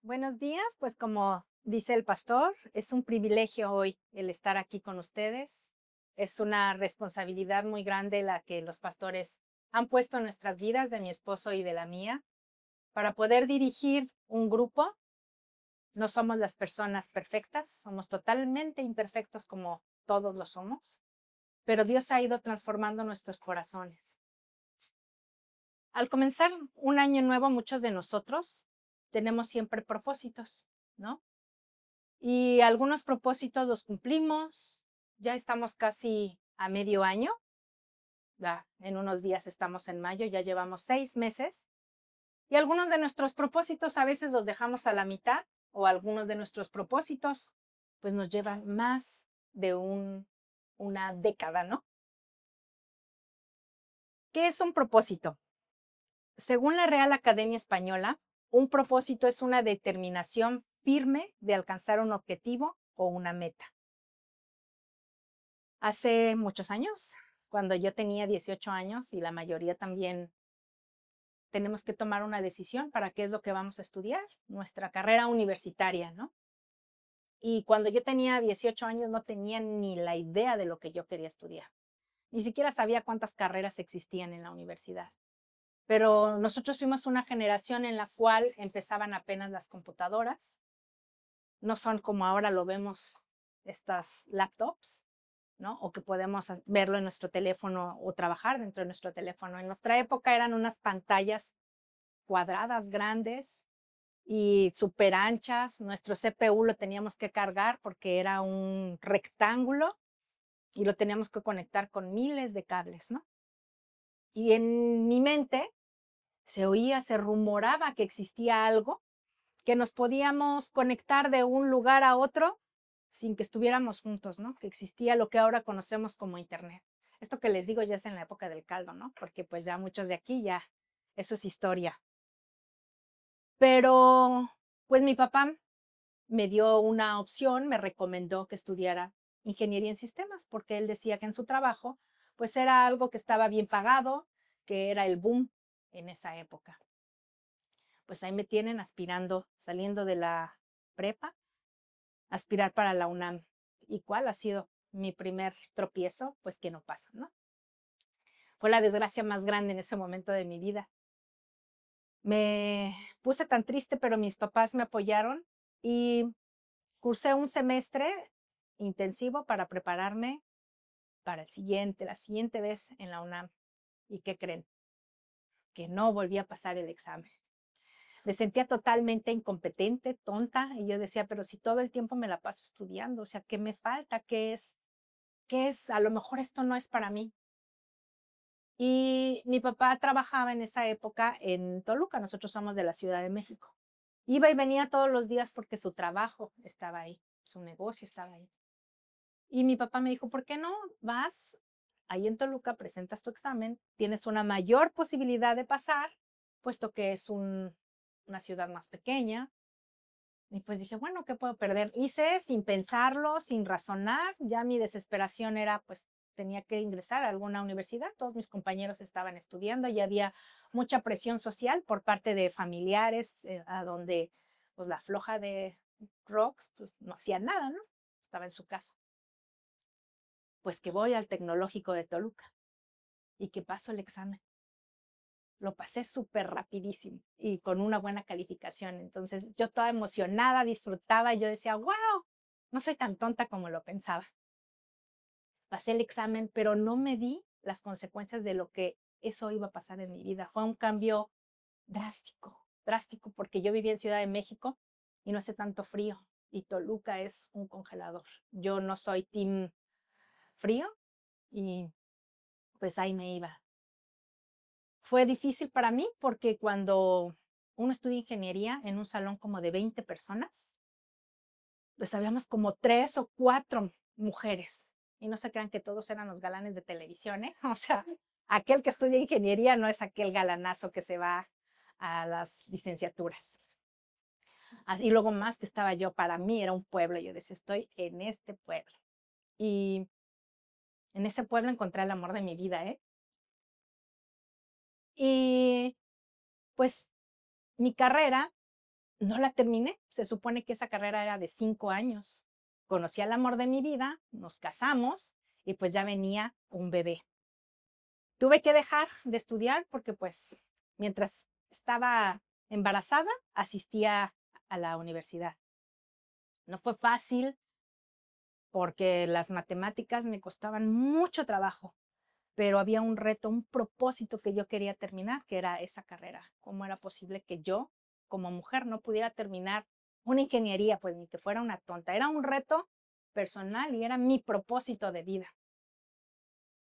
Buenos días, pues como dice el pastor, es un privilegio hoy el estar aquí con ustedes. Es una responsabilidad muy grande la que los pastores han puesto en nuestras vidas, de mi esposo y de la mía, para poder dirigir un grupo. No somos las personas perfectas, somos totalmente imperfectos como todos lo somos, pero Dios ha ido transformando nuestros corazones. Al comenzar un año nuevo, muchos de nosotros tenemos siempre propósitos, ¿no? Y algunos propósitos los cumplimos, ya estamos casi a medio año, ya en unos días estamos en mayo, ya llevamos 6 meses, y algunos de nuestros propósitos a veces los dejamos a la mitad, o algunos de nuestros propósitos pues nos llevan más de una década, ¿no? ¿Qué es un propósito? Según la Real Academia Española, un propósito es una determinación firme de alcanzar un objetivo o una meta. Hace muchos años, cuando yo tenía 18 años y la mayoría también, tenemos que tomar una decisión para qué es lo que vamos a estudiar, nuestra carrera universitaria, ¿no? Y cuando yo tenía 18 años no tenía ni la idea de lo que yo quería estudiar. Ni siquiera sabía cuántas carreras existían en la universidad. Pero nosotros fuimos una generación en la cual empezaban apenas las computadoras. No son como ahora lo vemos estas laptops, ¿no? O que podemos verlo en nuestro teléfono o trabajar dentro de nuestro teléfono. En nuestra época eran unas pantallas cuadradas grandes y súper anchas. Nuestro CPU lo teníamos que cargar porque era un rectángulo y lo teníamos que conectar con miles de cables, ¿no? Y en mi mente se oía, se rumoraba que existía algo que nos podíamos conectar de un lugar a otro sin que estuviéramos juntos, ¿no? Que existía lo que ahora conocemos como Internet. Esto que les digo ya es en la época del caldo, ¿no? Porque pues ya muchos de aquí ya, eso es historia. Pero pues mi papá me dio una opción, me recomendó que estudiara ingeniería en sistemas, porque él decía que en su trabajo pues era algo que estaba bien pagado, que era el boom en esa época. Pues ahí me tienen aspirando, saliendo de la prepa, aspirar para la UNAM. ¿Y cuál ha sido mi primer tropiezo? Pues que no pasa, ¿no? Fue la desgracia más grande en ese momento de mi vida. Me puse tan triste, pero mis papás me apoyaron y cursé un semestre intensivo para prepararme para la siguiente vez en la UNAM. ¿Y qué creen? Que no volví a pasar el examen. Me sentía totalmente incompetente, tonta, y yo decía, pero si todo el tiempo me la paso estudiando, o sea, ¿qué me falta? ¿Qué es? ¿Qué es? A lo mejor esto no es para mí. Y mi papá trabajaba en esa época en Toluca, nosotros somos de la Ciudad de México. Iba y venía todos los días porque su trabajo estaba ahí, su negocio estaba ahí. Y mi papá me dijo, ¿por qué no vas ahí en Toluca, presentas tu examen, tienes una mayor posibilidad de pasar, puesto que es una ciudad más pequeña? Y pues dije, bueno, ¿qué puedo perder? Hice sin pensarlo, sin razonar, ya mi desesperación era, pues tenía que ingresar a alguna universidad, todos mis compañeros estaban estudiando y había mucha presión social por parte de familiares, a donde pues la floja de Rocks pues no hacía nada, ¿no? Estaba en su casa. Pues que voy al Tecnológico de Toluca y que paso el examen. Lo pasé súper rapidísimo y con una buena calificación. Entonces yo toda emocionada, disfrutaba y yo decía, wow, no soy tan tonta como lo pensaba. Pasé el examen, pero no me di las consecuencias de lo que eso iba a pasar en mi vida. Fue un cambio drástico, drástico, porque yo vivía en Ciudad de México y no hace tanto frío y Toluca es un congelador. Yo no soy team frío y pues ahí me iba. Fue difícil para mí porque cuando uno estudia ingeniería en un salón como de 20 personas, pues habíamos como 3 o 4 mujeres. Y no se crean que todos eran los galanes de televisión, ¿eh? O sea, aquel que estudia ingeniería no es aquel galanazo que se va a las licenciaturas. Así, y luego más que estaba yo, para mí era un pueblo. Yo decía, estoy en este pueblo. Y en ese pueblo encontré el amor de mi vida, ¿eh? Y pues mi carrera no la terminé. Se supone que esa carrera era de 5 años. Conocí al amor de mi vida, nos casamos y pues ya venía un bebé. Tuve que dejar de estudiar porque pues mientras estaba embarazada asistía a la universidad. No fue fácil porque las matemáticas me costaban mucho trabajo, pero había un reto, un propósito que yo quería terminar, que era esa carrera. ¿Cómo era posible que yo, como mujer, no pudiera terminar una ingeniería, pues ni que fuera una tonta? Era un reto personal y era mi propósito de vida.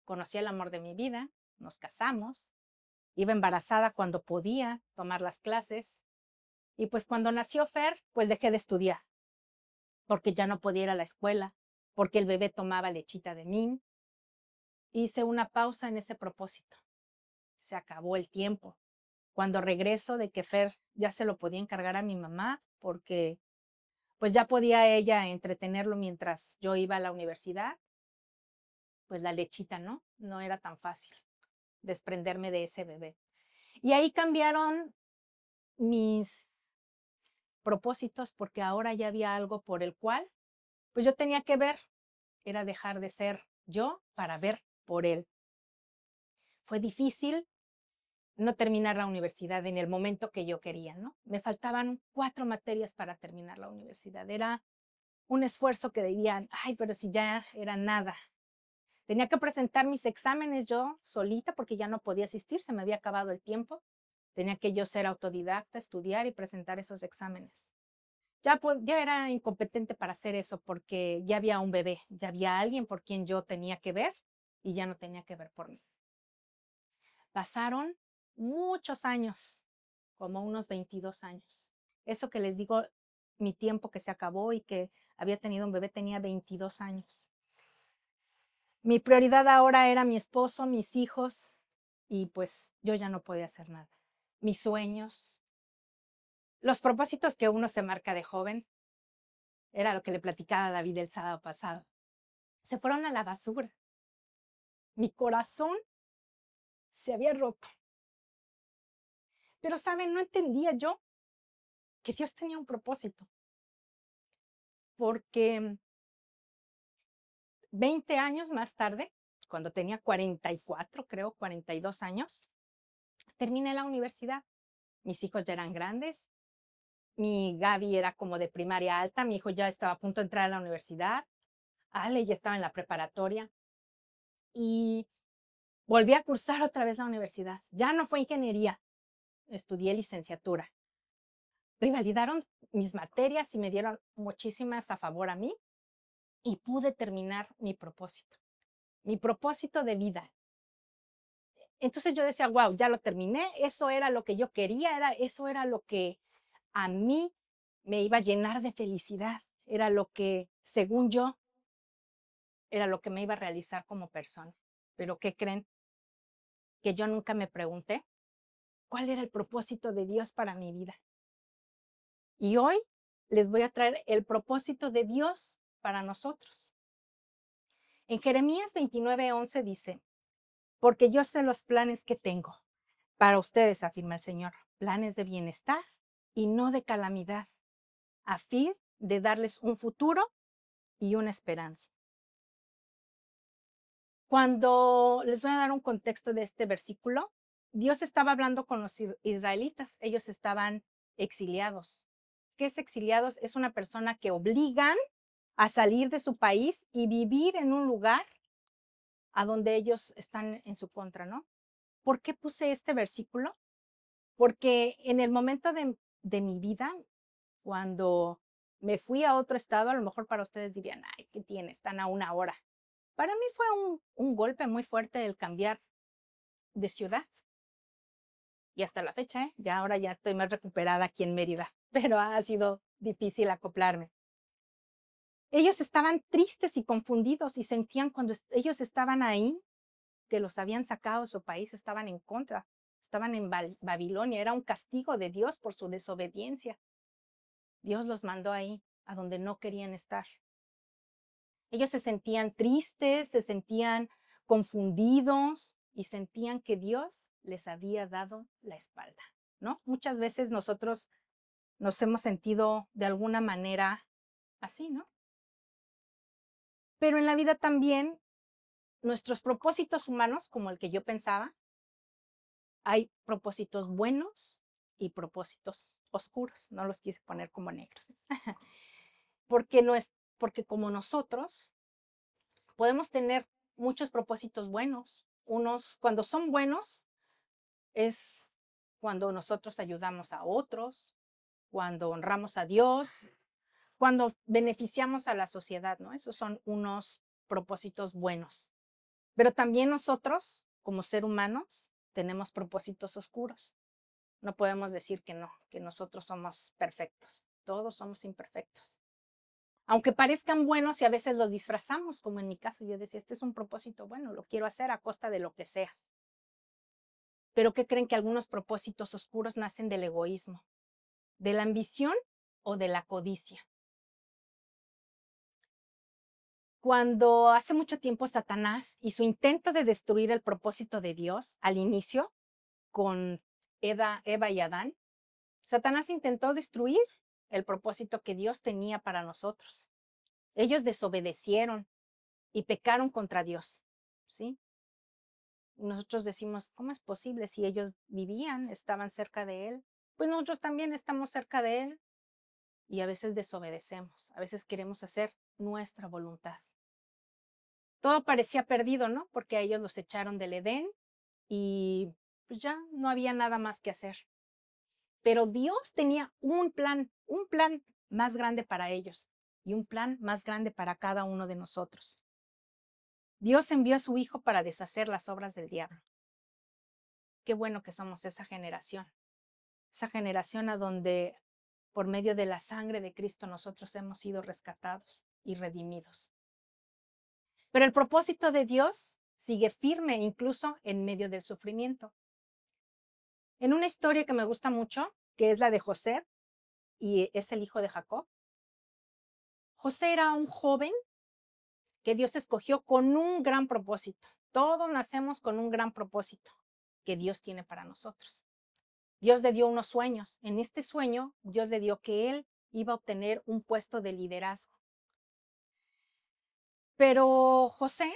Conocí el amor de mi vida, nos casamos, iba embarazada cuando podía tomar las clases y pues cuando nació Fer, pues dejé de estudiar porque ya no podía ir a la escuela, porque el bebé tomaba lechita de mí. Hice una pausa en ese propósito. Se acabó el tiempo. Cuando regreso de que Fer ya se lo podía encargar a mi mamá, porque pues ya podía ella entretenerlo mientras yo iba a la universidad, pues la lechita, ¿no? No era tan fácil desprenderme de ese bebé. Y ahí cambiaron mis propósitos porque ahora ya había algo por el cual, pues yo tenía que ver, era dejar de ser yo para ver por él. Fue difícil no terminar la universidad en el momento que yo quería, ¿no? Me faltaban 4 materias para terminar la universidad. Era un esfuerzo que dirían, ay, pero si ya era nada. Tenía que presentar mis exámenes yo solita porque ya no podía asistir, se me había acabado el tiempo. Tenía que yo ser autodidacta, estudiar y presentar esos exámenes. Ya era incompetente para hacer eso porque ya había un bebé, ya había alguien por quien yo tenía que ver y ya no tenía que ver por mí. Pasaron muchos años, como unos 22 años. Eso que les digo, mi tiempo que se acabó y que había tenido un bebé tenía 22 años. Mi prioridad ahora era mi esposo, mis hijos, y pues yo ya no podía hacer nada. Mis sueños, los propósitos que uno se marca de joven, era lo que le platicaba a David el sábado pasado, se fueron a la basura. Mi corazón se había roto. Pero, ¿saben? No entendía yo que Dios tenía un propósito, porque 20 años más tarde, cuando tenía 44, creo, 42 años, terminé la universidad. Mis hijos ya eran grandes, mi Gaby era como de primaria alta, mi hijo ya estaba a punto de entrar a la universidad, Ale ya estaba en la preparatoria y volví a cursar otra vez la universidad. Ya no fue ingeniería, estudié licenciatura. Revalidaron mis materias y me dieron muchísimas a favor a mí y pude terminar mi propósito de vida. Entonces yo decía, wow, ya lo terminé, eso era lo que yo quería, eso era lo que a mí me iba a llenar de felicidad, era lo que, según yo, era lo que me iba a realizar como persona. Pero ¿qué creen? Que yo nunca me pregunté cuál era el propósito de Dios para mi vida. Y hoy les voy a traer el propósito de Dios para nosotros. En Jeremías 29:11 dice, porque yo sé los planes que tengo para ustedes, afirma el Señor, planes de bienestar y no de calamidad, a fin de darles un futuro y una esperanza. Cuando les voy a dar un contexto de este versículo, Dios estaba hablando con los israelitas, ellos estaban exiliados. ¿Qué es exiliados? Es una persona que obligan a salir de su país y vivir en un lugar a donde ellos están en su contra, ¿no? ¿Por qué puse este versículo? Porque en el momento de mi vida, cuando me fui a otro estado, a lo mejor para ustedes dirían, ay, ¿qué tiene? Están a 1 hora. Para mí fue un golpe muy fuerte el cambiar de ciudad. Y hasta la fecha, ya ahora ya estoy más recuperada aquí en Mérida, pero ha sido difícil acoplarme. Ellos estaban tristes y confundidos y sentían cuando ellos estaban ahí, que los habían sacado de su país, estaban en contra, estaban en Babilonia, era un castigo de Dios por su desobediencia. Dios los mandó ahí, a donde no querían estar. Ellos se sentían tristes, se sentían confundidos y sentían que Dios les había dado la espalda, ¿no? Muchas veces nosotros nos hemos sentido de alguna manera así, ¿no? Pero en la vida también nuestros propósitos humanos, como el que yo pensaba, hay propósitos buenos y propósitos oscuros. No los quise poner como negros. Porque, no es, porque como nosotros podemos tener muchos propósitos buenos. Unos, cuando son buenos, es cuando nosotros ayudamos a otros, cuando honramos a Dios, cuando beneficiamos a la sociedad, ¿no? Esos son unos propósitos buenos. Pero también nosotros, como ser humanos, tenemos propósitos oscuros. No podemos decir que no, que nosotros somos perfectos. Todos somos imperfectos. Aunque parezcan buenos y a veces los disfrazamos, como en mi caso, yo decía, este es un propósito bueno, lo quiero hacer a costa de lo que sea. Pero ¿qué creen? Que algunos propósitos oscuros nacen del egoísmo, de la ambición o de la codicia. Cuando hace mucho tiempo Satanás y su intento de destruir el propósito de Dios al inicio con Eva y Adán, Satanás intentó destruir el propósito que Dios tenía para nosotros. Ellos desobedecieron y pecaron contra Dios, ¿sí? Nosotros decimos, ¿cómo es posible si ellos vivían, estaban cerca de Él? Pues nosotros también estamos cerca de Él y a veces desobedecemos, a veces queremos hacer nuestra voluntad. Todo parecía perdido, ¿no? Porque a ellos los echaron del Edén y pues ya no había nada más que hacer. Pero Dios tenía un plan más grande para ellos y un plan más grande para cada uno de nosotros. Dios envió a su Hijo para deshacer las obras del diablo. Qué bueno que somos esa generación a donde por medio de la sangre de Cristo nosotros hemos sido rescatados y redimidos. Pero el propósito de Dios sigue firme incluso en medio del sufrimiento. En una historia que me gusta mucho, que es la de José, y es el hijo de Jacob, José era un joven que Dios escogió con un gran propósito. Todos nacemos con un gran propósito que Dios tiene para nosotros. Dios le dio unos sueños. En este sueño, Dios le dio que él iba a obtener un puesto de liderazgo. Pero José,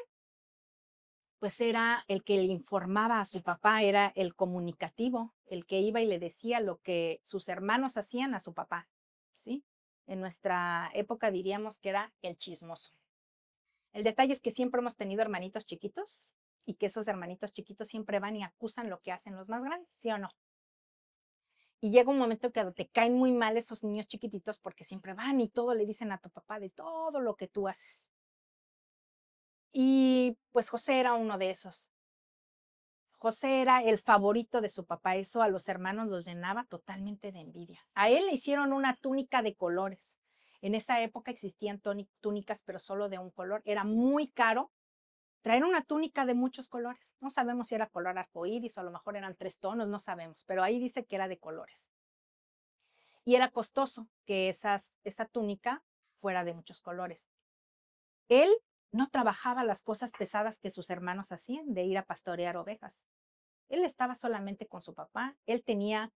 pues era el que le informaba a su papá, era el comunicativo, el que iba y le decía lo que sus hermanos hacían a su papá, ¿sí? En nuestra época diríamos que era el chismoso. El detalle es que siempre hemos tenido hermanitos chiquitos y que esos hermanitos chiquitos siempre van y acusan lo que hacen los más grandes, ¿sí o no? Y llega un momento que te caen muy mal esos niños chiquititos porque siempre van y todo le dicen a tu papá de todo lo que tú haces. Y pues José era uno de esos. José era el favorito de su papá. Eso a los hermanos los llenaba totalmente de envidia. A él le hicieron una túnica de colores. En esa época existían túnicas, pero solo de un color. Era muy caro traer una túnica de muchos colores. No sabemos si era color arcoíris o a lo mejor eran 3 tonos, no sabemos, pero ahí dice que era de colores. Y era costoso que esa túnica fuera de muchos colores. Él no trabajaba las cosas pesadas que sus hermanos hacían de ir a pastorear ovejas. Él estaba solamente con su papá. Él tenía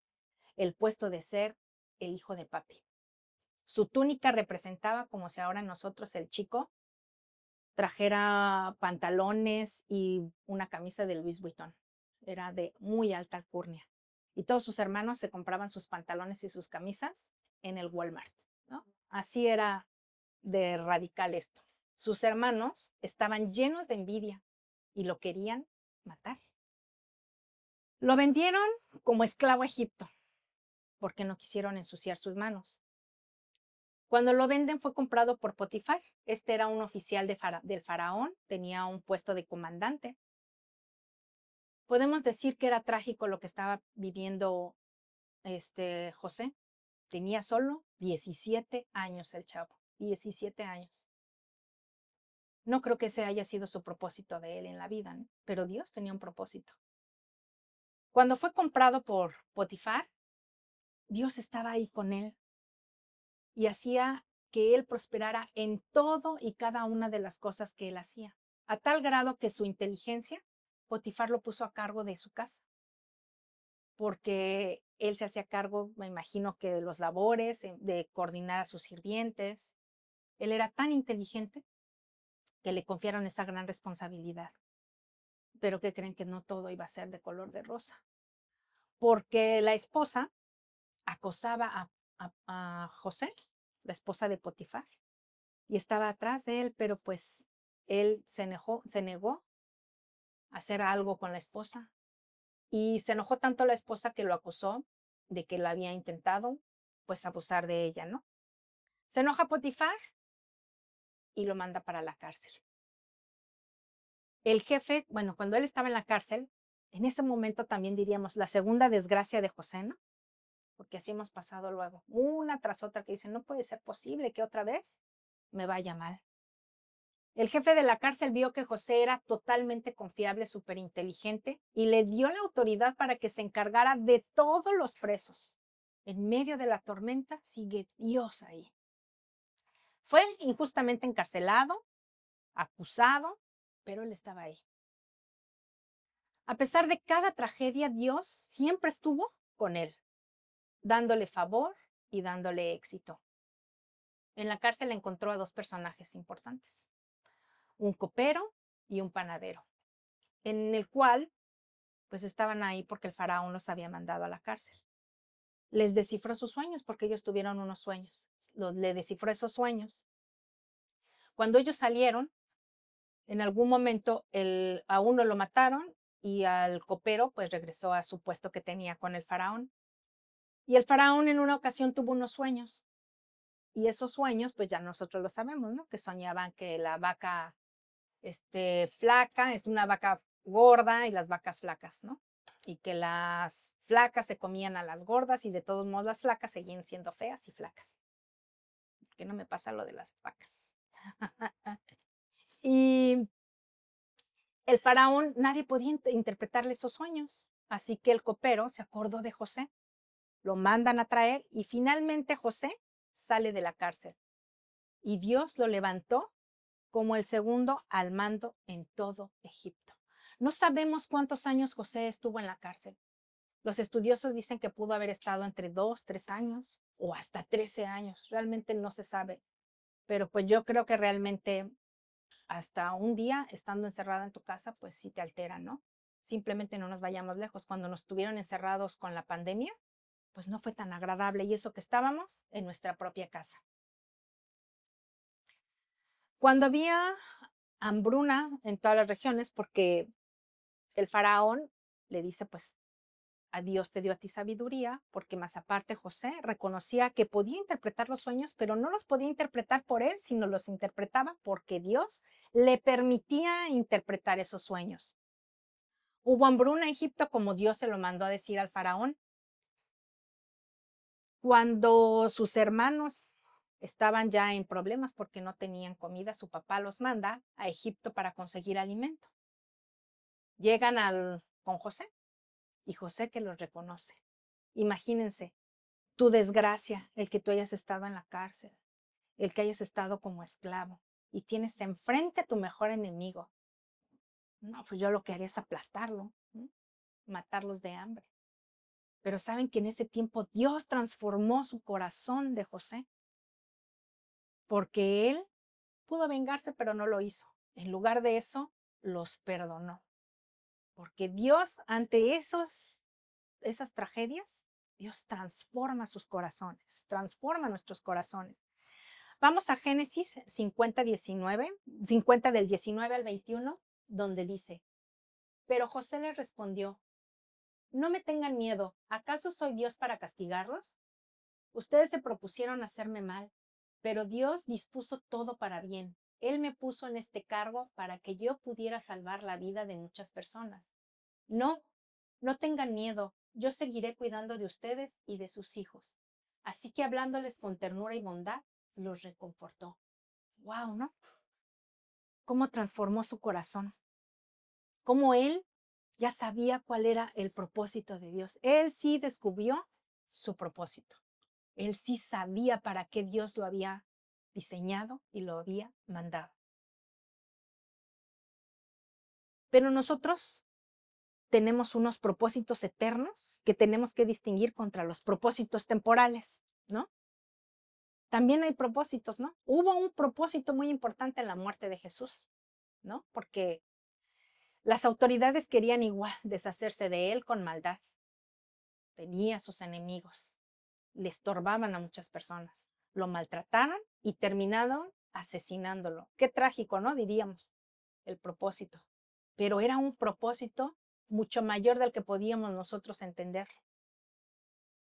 el puesto de ser el hijo de papi. Su túnica representaba como si ahora nosotros, el chico, trajera pantalones y una camisa de Louis Vuitton. Era de muy alta alcurnia. Y todos sus hermanos se compraban sus pantalones y sus camisas en el Walmart, ¿no? Así era de radical esto. Sus hermanos estaban llenos de envidia y lo querían matar. Lo vendieron como esclavo a Egipto porque no quisieron ensuciar sus manos. Cuando lo venden fue comprado por Potifar. Este era un oficial del faraón, tenía un puesto de comandante. Podemos decir que era trágico lo que estaba viviendo José. Tenía solo 17 años el chavo, 17 años. No creo que ese haya sido su propósito de él en la vida, ¿no? Pero Dios tenía un propósito. Cuando fue comprado por Potifar, Dios estaba ahí con él y hacía que él prosperara en todo y cada una de las cosas que él hacía, a tal grado que su inteligencia, Potifar lo puso a cargo de su casa, porque Él se hacía cargo, me imagino que de los labores, de coordinar a sus sirvientes. Él era tan inteligente que le confiaron esa gran responsabilidad. Pero ¿qué creen? Que no todo iba a ser de color de rosa. Porque la esposa acosaba a José, la esposa de Potifar, y estaba atrás de él, pero pues él se negó a hacer algo con la esposa. Y se enojó tanto la esposa que lo acusó de que lo había intentado, pues, abusar de ella, ¿no? Se enoja Potifar y lo manda para la cárcel. El jefe, bueno, cuando él estaba en la cárcel, en ese momento también diríamos la segunda desgracia de José, ¿no? Porque así hemos pasado luego, una tras otra, que dicen, no puede ser posible que otra vez me vaya mal. El jefe de la cárcel vio que José era totalmente confiable, súper inteligente, y le dio la autoridad para que se encargara de todos los presos. En medio de la tormenta sigue Dios ahí. Fue injustamente encarcelado, acusado, pero él estaba ahí. A pesar de cada tragedia, Dios siempre estuvo con él, dándole favor y dándole éxito. En la cárcel encontró a dos personajes importantes, un copero y un panadero, en el cual pues estaban ahí porque el faraón los había mandado a la cárcel. Les descifró sus sueños porque ellos tuvieron unos sueños. Le descifró esos sueños. Cuando ellos salieron, en algún momento a uno lo mataron y al copero pues regresó a su puesto que tenía con el faraón. Y el faraón en una ocasión tuvo unos sueños. Y esos sueños, pues ya nosotros lo sabemos, ¿no? Que soñaban que la vaca flaca es una vaca gorda y las vacas flacas, ¿no? Y que las flacas se comían a las gordas y de todos modos las flacas seguían siendo feas y flacas. Que no me pasa lo de las vacas. Y el faraón, nadie podía interpretarle esos sueños. Así que el copero se acordó de José, lo mandan a traer y finalmente José sale de la cárcel. Y Dios lo levantó como el segundo al mando en todo Egipto. No sabemos cuántos años José estuvo en la cárcel. Los estudiosos dicen que pudo haber estado entre 2, 3 años o hasta 13 años. Realmente no se sabe. Pero pues yo creo que realmente hasta un día estando encerrada en tu casa, pues sí te altera, ¿no? Simplemente no nos vayamos lejos. Cuando nos tuvieron encerrados con la pandemia, pues no fue tan agradable y eso que estábamos en nuestra propia casa. Cuando había hambruna en todas las regiones, porque el faraón le dice, pues, a Dios te dio a ti sabiduría, porque más aparte José reconocía que podía interpretar los sueños, pero no los podía interpretar por él, sino los interpretaba porque Dios le permitía interpretar esos sueños. Hubo hambruna en Egipto como Dios se lo mandó a decir al faraón. Cuando sus hermanos estaban ya en problemas porque no tenían comida, su papá los manda a Egipto para conseguir alimento. Llegan con José y José que los reconoce. Imagínense tu desgracia, el que tú hayas estado en la cárcel, el que hayas estado como esclavo y tienes enfrente a tu mejor enemigo. No, pues yo lo que haría es aplastarlo, ¿no? Matarlos de hambre. Pero saben que en ese tiempo Dios transformó su corazón de José, porque él pudo vengarse, pero no lo hizo. En lugar de eso, los perdonó. Porque Dios, ante esas tragedias, Dios transforma sus corazones, transforma nuestros corazones. Vamos a Génesis 50 del 19 al 21, donde dice, pero José le respondió, no me tengan miedo, ¿acaso soy Dios para castigarlos? Ustedes se propusieron hacerme mal, pero Dios dispuso todo para bien. Él me puso en este cargo para que yo pudiera salvar la vida de muchas personas. No, no tengan miedo, yo seguiré cuidando de ustedes y de sus hijos. Así que hablándoles con ternura y bondad, los reconfortó. ¡Wow!, ¿no? Cómo transformó su corazón. Cómo él ya sabía cuál era el propósito de Dios. Él sí descubrió su propósito. Él sí sabía para qué Dios lo había diseñado y lo había mandado. Pero nosotros tenemos unos propósitos eternos que tenemos que distinguir contra los propósitos temporales, ¿no? También hay propósitos, ¿no? Hubo un propósito muy importante en la muerte de Jesús, ¿no? Porque las autoridades querían igual deshacerse de él con maldad. Tenía sus enemigos, le estorbaban a muchas personas, lo maltrataron y terminaron asesinándolo. Qué trágico, ¿no? Diríamos, el propósito. Pero era un propósito mucho mayor del que podíamos nosotros entender.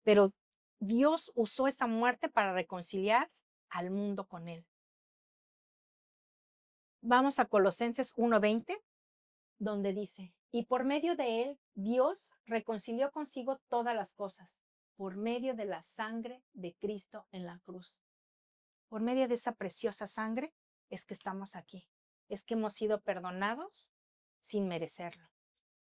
Pero Dios usó esa muerte para reconciliar al mundo con él. Vamos a Colosenses 1:20, donde dice, y por medio de él, Dios reconcilió consigo todas las cosas, por medio de la sangre de Cristo en la cruz. Por medio de esa preciosa sangre es que estamos aquí, es que hemos sido perdonados sin merecerlo.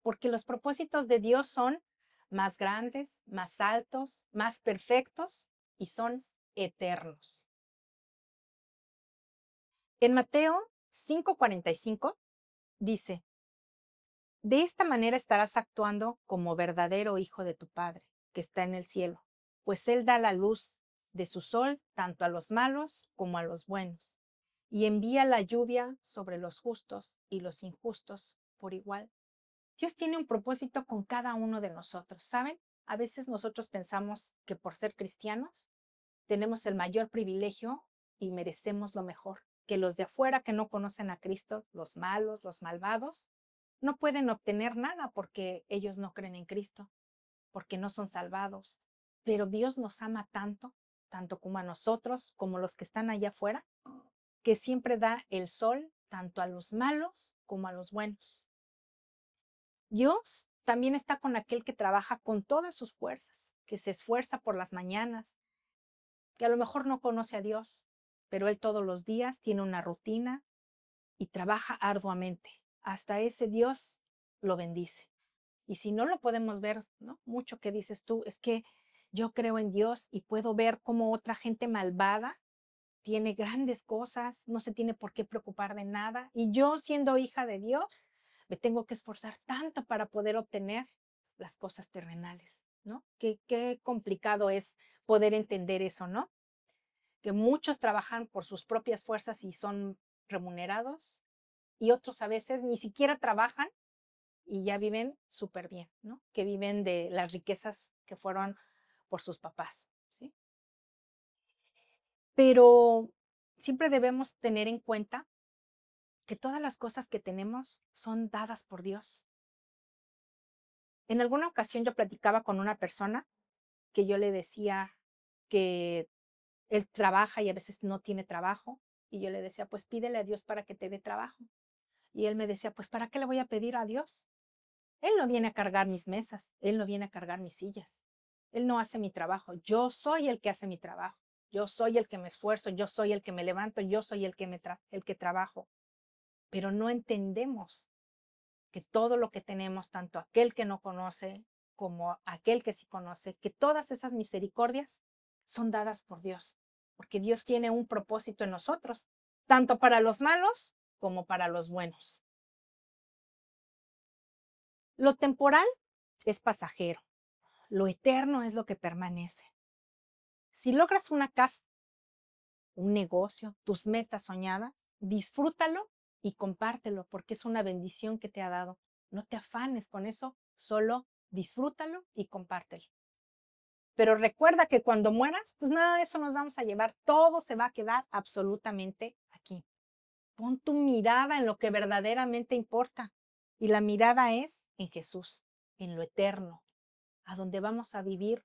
Porque los propósitos de Dios son más grandes, más altos, más perfectos y son eternos. En Mateo 5:45 dice, de esta manera estarás actuando como verdadero hijo de tu Padre, que está en el cielo, pues Él da la luz de su sol tanto a los malos como a los buenos, y envía la lluvia sobre los justos y los injustos por igual. Dios tiene un propósito con cada uno de nosotros, ¿saben? A veces nosotros pensamos que por ser cristianos tenemos el mayor privilegio y merecemos lo mejor, que los de afuera que no conocen a Cristo, los malos, los malvados, no pueden obtener nada porque ellos no creen en Cristo, porque no son salvados. Pero Dios nos ama tanto, tanto como a nosotros, como los que están allá afuera, que siempre da el sol tanto a los malos como a los buenos. Dios también está con aquel que trabaja con todas sus fuerzas, que se esfuerza por las mañanas, que a lo mejor no conoce a Dios, pero él todos los días tiene una rutina y trabaja arduamente. Hasta ese Dios lo bendice. Y si no lo podemos ver, ¿no? Mucho que dices tú, es que yo creo en Dios y puedo ver cómo otra gente malvada tiene grandes cosas, no se tiene por qué preocupar de nada. Y yo, siendo hija de Dios, me tengo que esforzar tanto para poder obtener las cosas terrenales, ¿no? Qué complicado es poder entender eso, ¿no? Que muchos trabajan por sus propias fuerzas y son remunerados, y otros a veces ni siquiera trabajan y ya viven súper bien, ¿no? Que viven de las riquezas que fueron por sus papás, ¿sí? Pero siempre debemos tener en cuenta que todas las cosas que tenemos son dadas por Dios. En alguna ocasión yo platicaba con una persona que yo le decía que él trabaja y a veces no tiene trabajo, y yo le decía, pues pídele a Dios para que te dé trabajo. Y él me decía, pues ¿para qué le voy a pedir a Dios? Él no viene a cargar mis mesas, Él no viene a cargar mis sillas, Él no hace mi trabajo, yo soy el que hace mi trabajo, yo soy el que me esfuerzo, yo soy el que me levanto, yo soy el que trabajo. Pero no entendemos que todo lo que tenemos, tanto aquel que no conoce como aquel que sí conoce, que todas esas misericordias son dadas por Dios, porque Dios tiene un propósito en nosotros, tanto para los malos como para los buenos. Lo temporal es pasajero, lo eterno es lo que permanece. Si logras una casa, un negocio, tus metas soñadas, disfrútalo y compártelo porque es una bendición que te ha dado. No te afanes con eso, solo disfrútalo y compártelo. Pero recuerda que cuando mueras, pues nada de eso nos vamos a llevar, todo se va a quedar absolutamente aquí. Pon tu mirada en lo que verdaderamente importa, y la mirada es en Jesús, en lo eterno, a donde vamos a vivir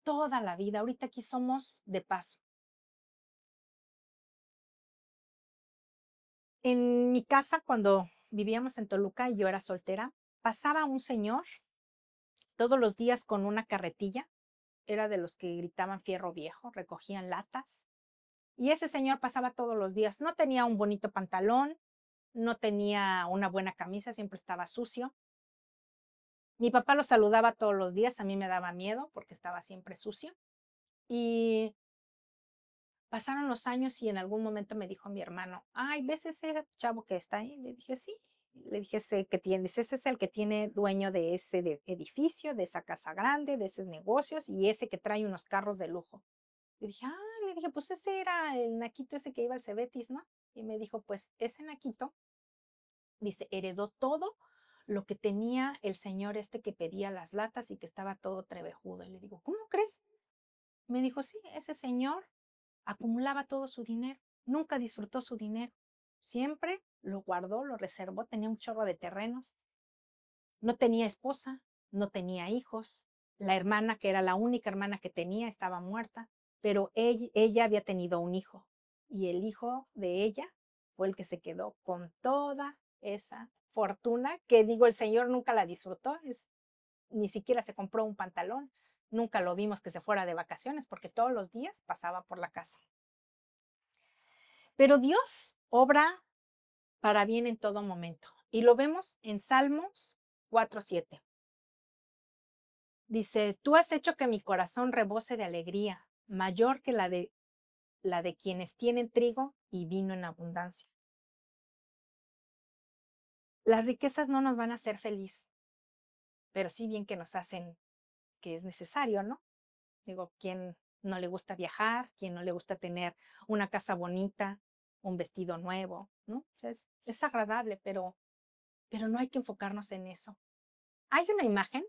toda la vida. Ahorita aquí somos de paso. En mi casa, cuando vivíamos en Toluca y yo era soltera, pasaba un señor todos los días con una carretilla. Era de los que gritaban fierro viejo, recogían latas. Y ese señor pasaba todos los días. No tenía un bonito pantalón, no tenía una buena camisa, siempre estaba sucio. Mi papá lo saludaba todos los días, a mí me daba miedo porque estaba siempre sucio. Y pasaron los años y en algún momento me dijo mi hermano, ay, ¿ves ese chavo que está ahí? Le dije, sí. Le dije, ese que tienes, ese es el que tiene dueño de edificio, de esa casa grande, de esos negocios y ese que trae unos carros de lujo. Le dije, pues ese era el naquito ese que iba al Cebetis, ¿no? Y me dijo, pues ese naquito, dice, heredó todo lo que tenía el señor este que pedía las latas y que estaba todo trevejudo. Y le digo, ¿cómo crees? Me dijo, sí, ese señor acumulaba todo su dinero, nunca disfrutó su dinero, siempre lo guardó, lo reservó, tenía un chorro de terrenos, no tenía esposa, no tenía hijos, la hermana, que era la única hermana que tenía, estaba muerta, pero ella había tenido un hijo y el hijo de ella fue el que se quedó con toda esa fortuna que digo, el señor nunca la disfrutó, ni siquiera se compró un pantalón, nunca lo vimos que se fuera de vacaciones porque todos los días pasaba por la casa. Pero Dios obra para bien en todo momento. Y lo vemos en Salmos 4:7. Dice, tú has hecho que mi corazón rebose de alegría, mayor que la de quienes tienen trigo y vino en abundancia. Las riquezas no nos van a hacer feliz, pero sí bien que nos hacen que es necesario, ¿no? Digo, ¿quién no le gusta viajar? ¿Quién no le gusta tener una casa bonita, un vestido nuevo? ¿No? O sea, es agradable, pero no hay que enfocarnos en eso. Hay una imagen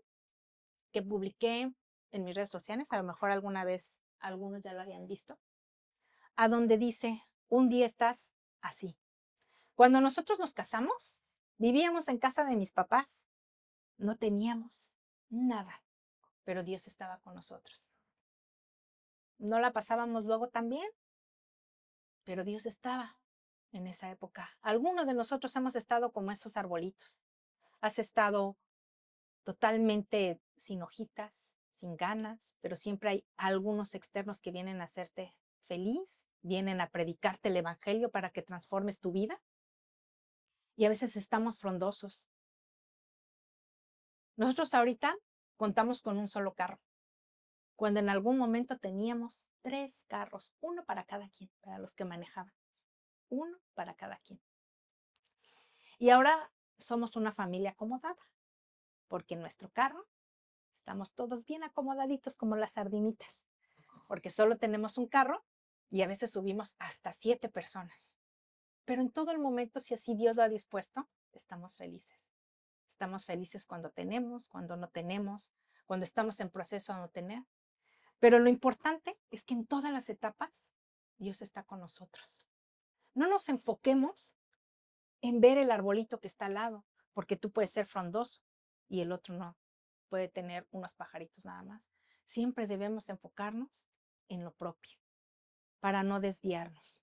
que publiqué en mis redes sociales, a lo mejor alguna vez algunos ya lo habían visto, a donde dice, un día estás así. Cuando nosotros nos casamos, vivíamos en casa de mis papás, no teníamos nada, pero Dios estaba con nosotros. No la pasábamos luego tan bien, pero Dios estaba en esa época. Algunos de nosotros hemos estado como esos arbolitos. Has estado totalmente sin hojitas, sin ganas, pero siempre hay algunos externos que vienen a hacerte feliz, vienen a predicarte el evangelio para que transformes tu vida. Y a veces estamos frondosos. Nosotros ahorita contamos con un solo carro, cuando en algún momento teníamos 3 carros, uno para cada quien, para los que manejaban, uno para cada quien. Y ahora somos una familia acomodada, porque en nuestro carro estamos todos bien acomodaditos como las sardinitas, porque solo tenemos un carro y a veces subimos hasta 7 personas. Pero en todo el momento, si así Dios lo ha dispuesto, estamos felices. Estamos felices cuando tenemos, cuando no tenemos, cuando estamos en proceso de no tener. Pero lo importante es que en todas las etapas Dios está con nosotros. No nos enfoquemos en ver el arbolito que está al lado, porque tú puedes ser frondoso y el otro no, puede tener unos pajaritos nada más. Siempre debemos enfocarnos en lo propio para no desviarnos.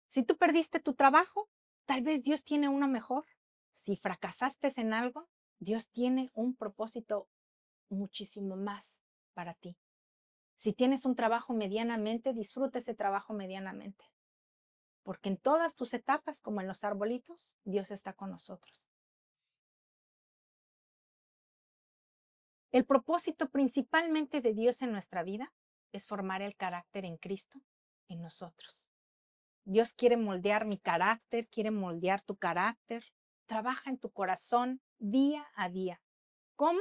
Si tú perdiste tu trabajo, tal vez Dios tiene uno mejor. Si fracasaste en algo, Dios tiene un propósito muchísimo más para ti. Si tienes un trabajo medianamente, disfruta ese trabajo medianamente. Porque en todas tus etapas, como en los arbolitos, Dios está con nosotros. El propósito principalmente de Dios en nuestra vida es formar el carácter en Cristo en nosotros. Dios quiere moldear mi carácter, quiere moldear tu carácter. Trabaja en tu corazón día a día. ¿Cómo?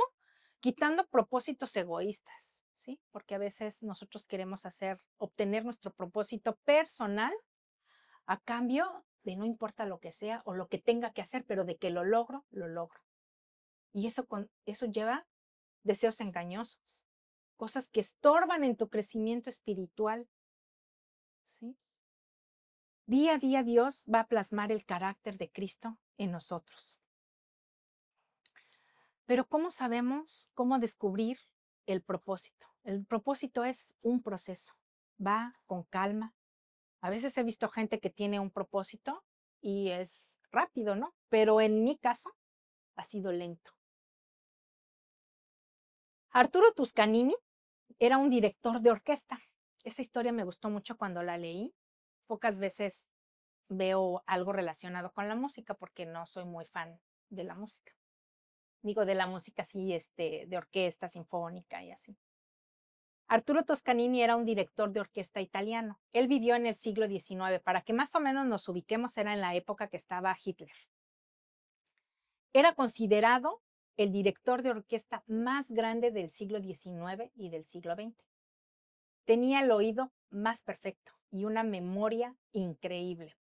Quitando propósitos egoístas, ¿sí? Porque a veces nosotros queremos obtener nuestro propósito personal a cambio de no importa lo que sea o lo que tenga que hacer, pero de que lo logro, lo logro. Y eso lleva deseos engañosos, cosas que estorban en tu crecimiento espiritual, ¿sí? Día a día Dios va a plasmar el carácter de Cristo en nosotros. Pero ¿cómo sabemos cómo descubrir el propósito? El propósito es un proceso, va con calma. A veces he visto gente que tiene un propósito y es rápido, ¿no? Pero en mi caso ha sido lento. Arturo Toscanini era un director de orquesta. Esa historia me gustó mucho cuando la leí. Pocas veces veo algo relacionado con la música porque no soy muy fan de la música. Digo, de la música así, de orquesta sinfónica y así. Arturo Toscanini era un director de orquesta italiano. Él vivió en el siglo XIX. Para que más o menos nos ubiquemos, era en la época que estaba Hitler. Era considerado el director de orquesta más grande del siglo XIX y del siglo XX. Tenía el oído más perfecto y una memoria increíble.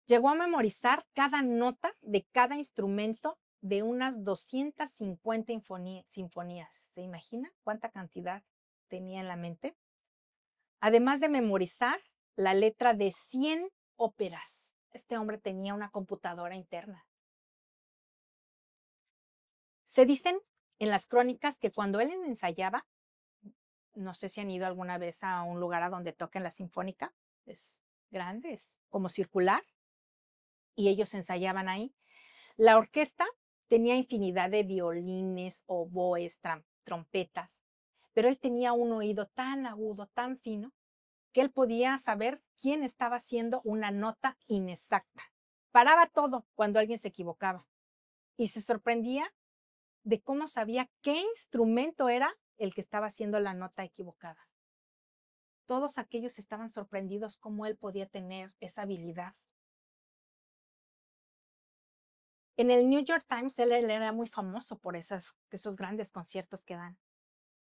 Llegó a memorizar cada nota de cada instrumento de unas 250 sinfonías. ¿Se imagina cuánta cantidad tenía en la mente? Además de memorizar la letra de 100 óperas. Este hombre tenía una computadora interna. Se dicen en las crónicas que cuando él ensayaba, no sé si han ido alguna vez a un lugar a donde toquen la sinfónica, es grande, es como circular, y ellos ensayaban ahí. La orquesta tenía infinidad de violines, oboes, trompetas, pero él tenía un oído tan agudo, tan fino, que él podía saber quién estaba haciendo una nota inexacta. Paraba todo cuando alguien se equivocaba y se sorprendía de cómo sabía qué instrumento era el que estaba haciendo la nota equivocada. Todos aquellos estaban sorprendidos cómo él podía tener esa habilidad. En el New York Times él era muy famoso por esos grandes conciertos que dan.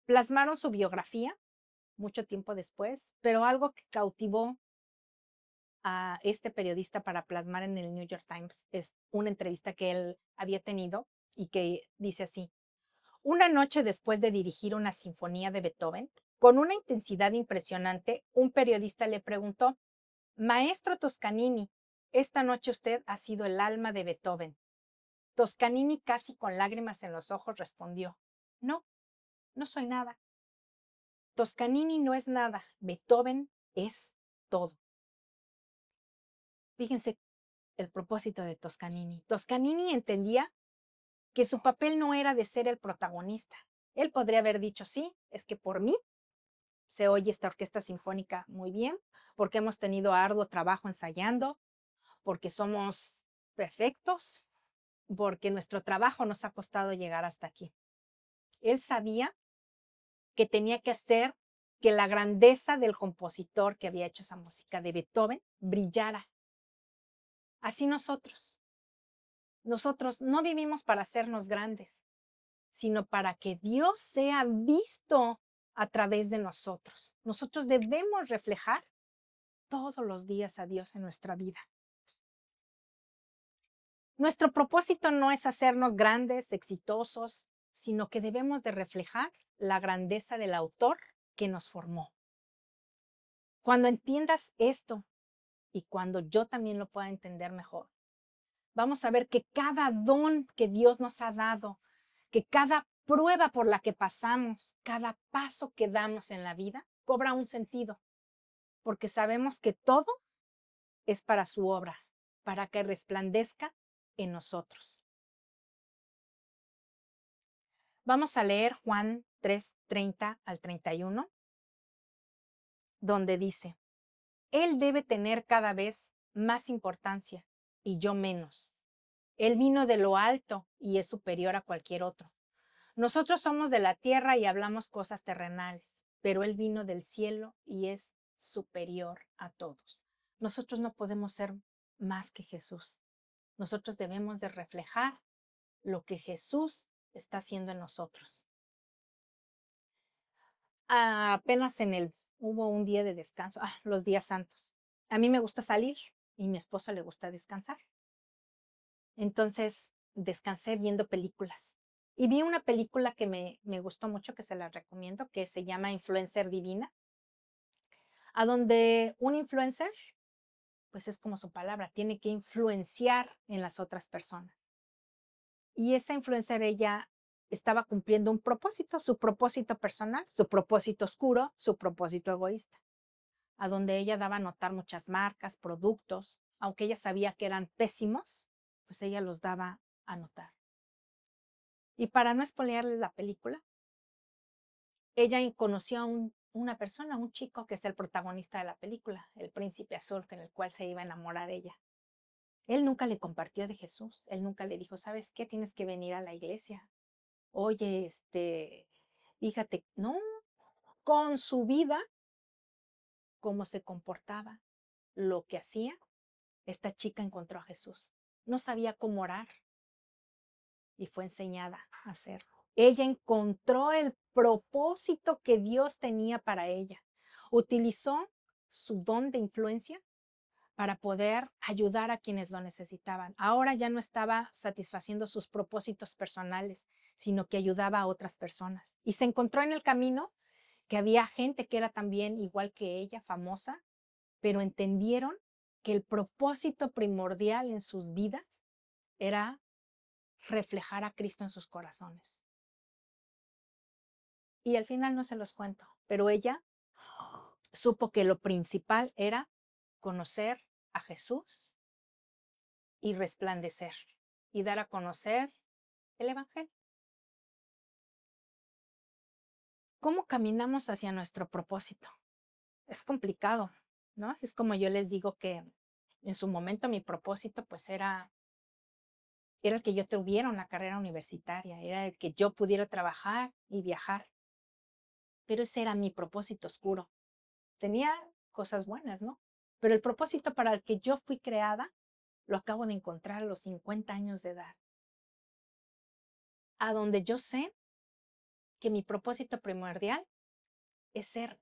Plasmaron su biografía mucho tiempo después, pero algo que cautivó a este periodista para plasmar en el New York Times es una entrevista que él había tenido y que dice así: una noche después de dirigir una sinfonía de Beethoven, con una intensidad impresionante, un periodista le preguntó: Maestro Toscanini, esta noche usted ha sido el alma de Beethoven. Toscanini, casi con lágrimas en los ojos, respondió: no, no soy nada. Toscanini no es nada, Beethoven es todo. Fíjense el propósito de Toscanini. Toscanini entendía que su papel no era de ser el protagonista. Él podría haber dicho: sí, es que por mí se oye esta orquesta sinfónica muy bien, porque hemos tenido arduo trabajo ensayando, porque somos perfectos, porque nuestro trabajo nos ha costado llegar hasta aquí. Él sabía que tenía que hacer que la grandeza del compositor que había hecho esa música de Beethoven brillara. Así nosotros no vivimos para hacernos grandes, sino para que Dios sea visto a través de nosotros. Nosotros debemos reflejar todos los días a Dios en nuestra vida. Nuestro propósito no es hacernos grandes, exitosos, sino que debemos de reflejar la grandeza del autor que nos formó. Cuando entiendas esto y cuando yo también lo pueda entender mejor, vamos a ver que cada don que Dios nos ha dado, que cada prueba por la que pasamos, cada paso que damos en la vida, cobra un sentido, porque sabemos que todo es para su obra, para que resplandezca en nosotros. Vamos a leer Juan 3:30 al 31, donde dice: Él debe tener cada vez más importancia y yo menos. Él vino de lo alto y es superior a cualquier otro. Nosotros somos de la tierra y hablamos cosas terrenales, pero Él vino del cielo y es superior a todos. Nosotros no podemos ser más que Jesús. Nosotros debemos de reflejar lo que Jesús está haciendo en nosotros. Apenas hubo un día de descanso, los días santos. A mí me gusta salir y a mi esposo le gusta descansar. Entonces descansé viendo películas. Y vi una película que me gustó mucho, que se la recomiendo, que se llama Influencer Divina, a donde un influencer, pues es como su palabra, tiene que influenciar en las otras personas. Y esa influencer, ella estaba cumpliendo un propósito, su propósito personal, su propósito oscuro, su propósito egoísta, a donde ella daba a notar muchas marcas, productos, aunque ella sabía que eran pésimos, pues ella los daba a notar. Y para no espolearles la película, ella conoció a una persona, un chico que es el protagonista de la película, el príncipe azul, con el cual se iba a enamorar ella. Él nunca le compartió de Jesús, él nunca le dijo: ¿sabes qué? Tienes que venir a la iglesia. Oye, fíjate, no, con su vida, cómo se comportaba, lo que hacía, esta chica encontró a Jesús. No sabía cómo orar y fue enseñada a hacerlo. Ella encontró el propósito que Dios tenía para ella. Utilizó su don de influencia para poder ayudar a quienes lo necesitaban. Ahora ya no estaba satisfaciendo sus propósitos personales, sino que ayudaba a otras personas. Y se encontró en el camino que había gente que era también igual que ella, famosa, pero entendieron que el propósito primordial en sus vidas era reflejar a Cristo en sus corazones. Y al final no se los cuento, pero ella supo que lo principal era conocer a Jesús y resplandecer y dar a conocer el Evangelio. ¿Cómo caminamos hacia nuestro propósito? Es complicado, ¿no? Es como yo les digo que en su momento mi propósito pues era el que yo tuviera una carrera universitaria, era el que yo pudiera trabajar y viajar. Pero ese era mi propósito oscuro. Tenía cosas buenas, ¿no? Pero el propósito para el que yo fui creada lo acabo de encontrar a los 50 años de edad. A donde yo sé que mi propósito primordial es ser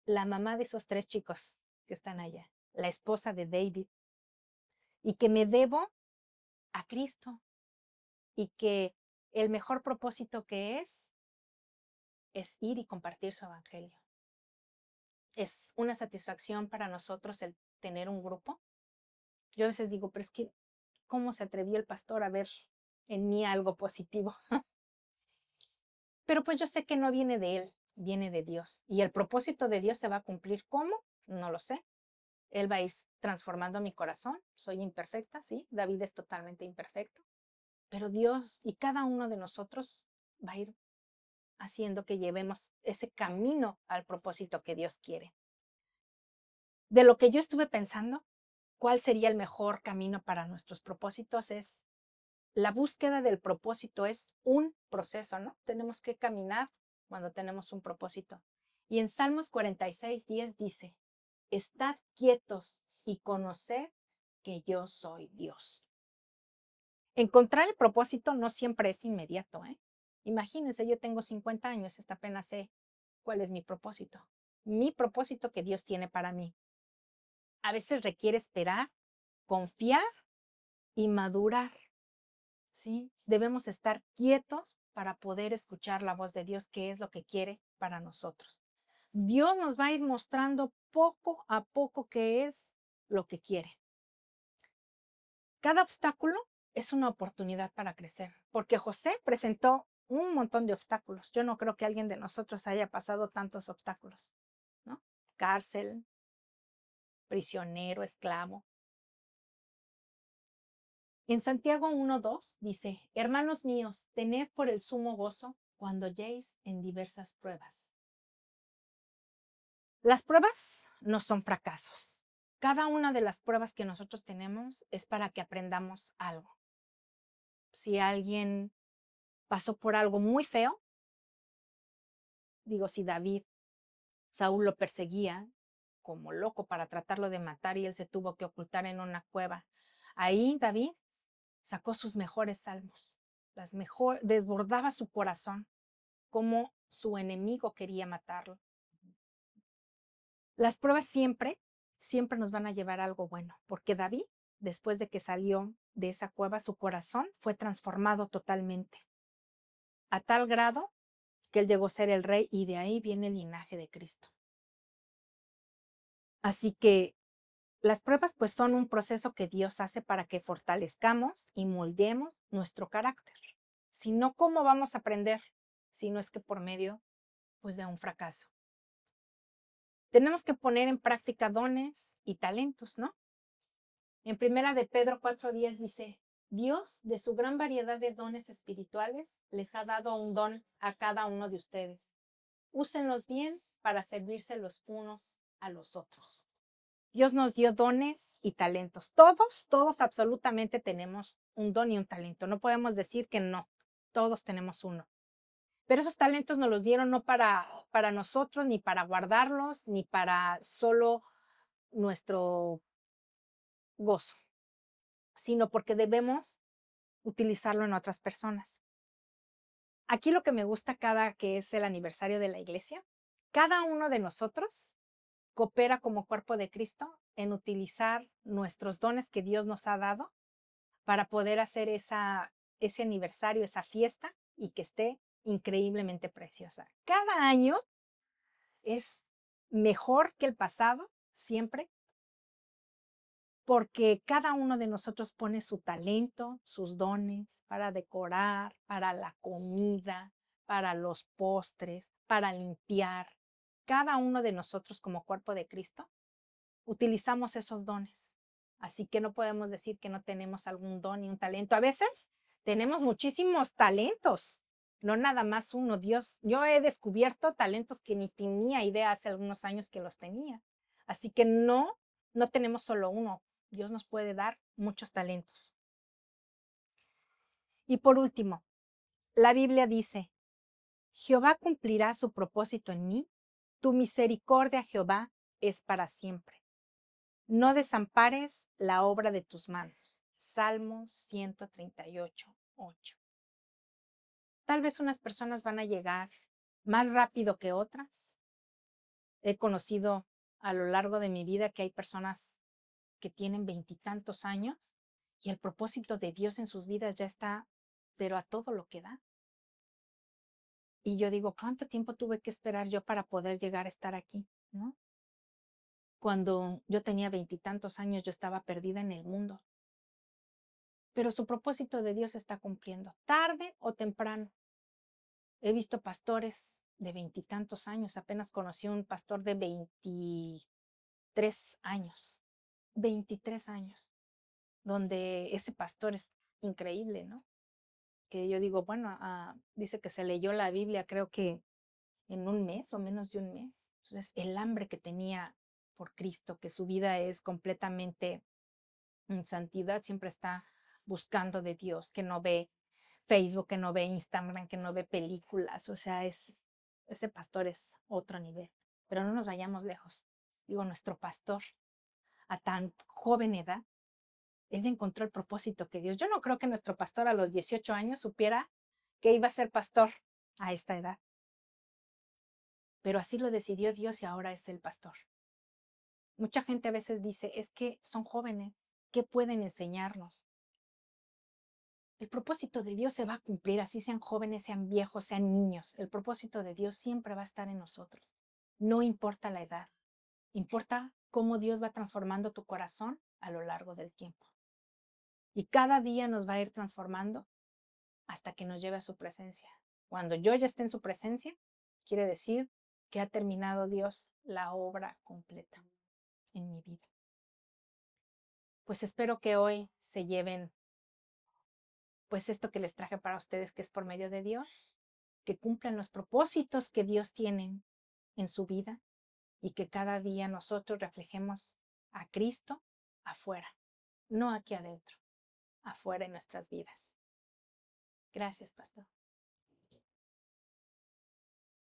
la mamá de esos 3 chicos que están allá, la esposa de David, y que me debo a Cristo y que el mejor propósito que es ir y compartir su evangelio. Es una satisfacción para nosotros el tener un grupo. Yo a veces digo, pero es que, ¿cómo se atrevió el pastor a ver en mí algo positivo? Pero pues yo sé que no viene de él, viene de Dios. Y el propósito de Dios se va a cumplir. ¿Cómo? No lo sé. Él va a ir transformando mi corazón. Soy imperfecta, sí. David es totalmente imperfecto. Pero Dios y cada uno de nosotros va a ir haciendo que llevemos ese camino al propósito que Dios quiere. De lo que yo estuve pensando, ¿cuál sería el mejor camino para nuestros propósitos? Es la búsqueda del propósito, es un proceso, ¿no? Tenemos que caminar cuando tenemos un propósito. Y en Salmos 46:10 dice, estad quietos y conoced que yo soy Dios. Encontrar el propósito no siempre es inmediato, ¿eh? Imagínense, yo tengo 50 años, hasta apenas sé cuál es mi propósito. Mi propósito que Dios tiene para mí. A veces requiere esperar, confiar y madurar, ¿sí? Debemos estar quietos para poder escuchar la voz de Dios, que es lo que quiere para nosotros. Dios nos va a ir mostrando poco a poco qué es lo que quiere. Cada obstáculo es una oportunidad para crecer, porque José presentó un montón de obstáculos. Yo no creo que alguien de nosotros haya pasado tantos obstáculos, ¿no? Cárcel, prisionero, esclavo. En Santiago 1:2 dice, hermanos míos, tened por el sumo gozo cuando halléis en diversas pruebas. Las pruebas no son fracasos. Cada una de las pruebas que nosotros tenemos es para que aprendamos algo. Si alguien pasó por algo muy feo, digo, si David, Saúl lo perseguía como loco para tratarlo de matar y él se tuvo que ocultar en una cueva, ahí David sacó sus mejores salmos, desbordaba su corazón, como su enemigo quería matarlo. Las pruebas siempre nos van a llevar a algo bueno, porque David, después de que salió de esa cueva, su corazón fue transformado totalmente, a tal grado que él llegó a ser el rey y de ahí viene el linaje de Cristo. Así que las pruebas pues son un proceso que Dios hace para que fortalezcamos y moldemos nuestro carácter. Si no, ¿cómo vamos a aprender? Si no es que por medio pues de un fracaso. Tenemos que poner en práctica dones y talentos, ¿no? En primera de Pedro 4:10 dice, Dios de su gran variedad de dones espirituales les ha dado un don a cada uno de ustedes. Úsenlos bien para servirse los unos a los otros. Dios nos dio dones y talentos. Todos absolutamente tenemos un don y un talento. No podemos decir que no. Todos tenemos uno. Pero esos talentos nos los dieron no para nosotros, ni para guardarlos, ni para solo nuestro gozo, sino porque debemos utilizarlo en otras personas. Aquí lo que me gusta cada que es el aniversario de la iglesia, cada uno de nosotros coopera como cuerpo de Cristo en utilizar nuestros dones que Dios nos ha dado para poder hacer ese aniversario, esa fiesta y que esté increíblemente preciosa. Cada año es mejor que el pasado, siempre, porque cada uno de nosotros pone su talento, sus dones para decorar, para la comida, para los postres, para limpiar. Cada uno de nosotros como cuerpo de Cristo utilizamos esos dones. Así que no podemos decir que no tenemos algún don y un talento. A veces tenemos muchísimos talentos, no nada más uno. Yo he descubierto talentos que ni tenía idea hace algunos años que los tenía. Así que no tenemos solo uno. Dios nos puede dar muchos talentos. Y por último, la Biblia dice, Jehová cumplirá su propósito en mí, tu misericordia, Jehová, es para siempre. No desampares la obra de tus manos. Salmo 138:8. Tal vez unas personas van a llegar más rápido que otras. He conocido a lo largo de mi vida que hay personas que tienen veintitantos años y el propósito de Dios en sus vidas ya está, pero a todo lo que da. Y yo digo, ¿cuánto tiempo tuve que esperar yo para poder llegar a estar aquí? ¿No? Cuando yo tenía veintitantos años, yo estaba perdida en el mundo. Pero su propósito de Dios se está cumpliendo, tarde o temprano. He visto pastores de veintitantos años, apenas conocí a un pastor de 23 años, 23 años, donde ese pastor es increíble, ¿no? Que yo digo, bueno, dice que se leyó la Biblia, creo que en un mes o menos de un mes. Entonces, el hambre que tenía por Cristo, que su vida es completamente en santidad, siempre está buscando de Dios, que no ve Facebook, que no ve Instagram, que no ve películas. O sea, ese pastor es otro nivel. Pero no nos vayamos lejos. Digo, nuestro pastor, a tan joven edad, él encontró el propósito que Dios. Yo no creo que nuestro pastor a los 18 años supiera que iba a ser pastor a esta edad. Pero así lo decidió Dios y ahora es el pastor. Mucha gente a veces dice, es que son jóvenes, ¿qué pueden enseñarnos? El propósito de Dios se va a cumplir, así sean jóvenes, sean viejos, sean niños. El propósito de Dios siempre va a estar en nosotros. No importa la edad, importa cómo Dios va transformando tu corazón a lo largo del tiempo. Y cada día nos va a ir transformando hasta que nos lleve a su presencia. Cuando yo ya esté en su presencia, quiere decir que ha terminado Dios la obra completa en mi vida. Pues espero que hoy se lleven pues esto que les traje para ustedes, que es por medio de Dios, que cumplan los propósitos que Dios tiene en su vida y que cada día nosotros reflejemos a Cristo afuera, no aquí adentro, afuera en nuestras vidas. Gracias, pastor.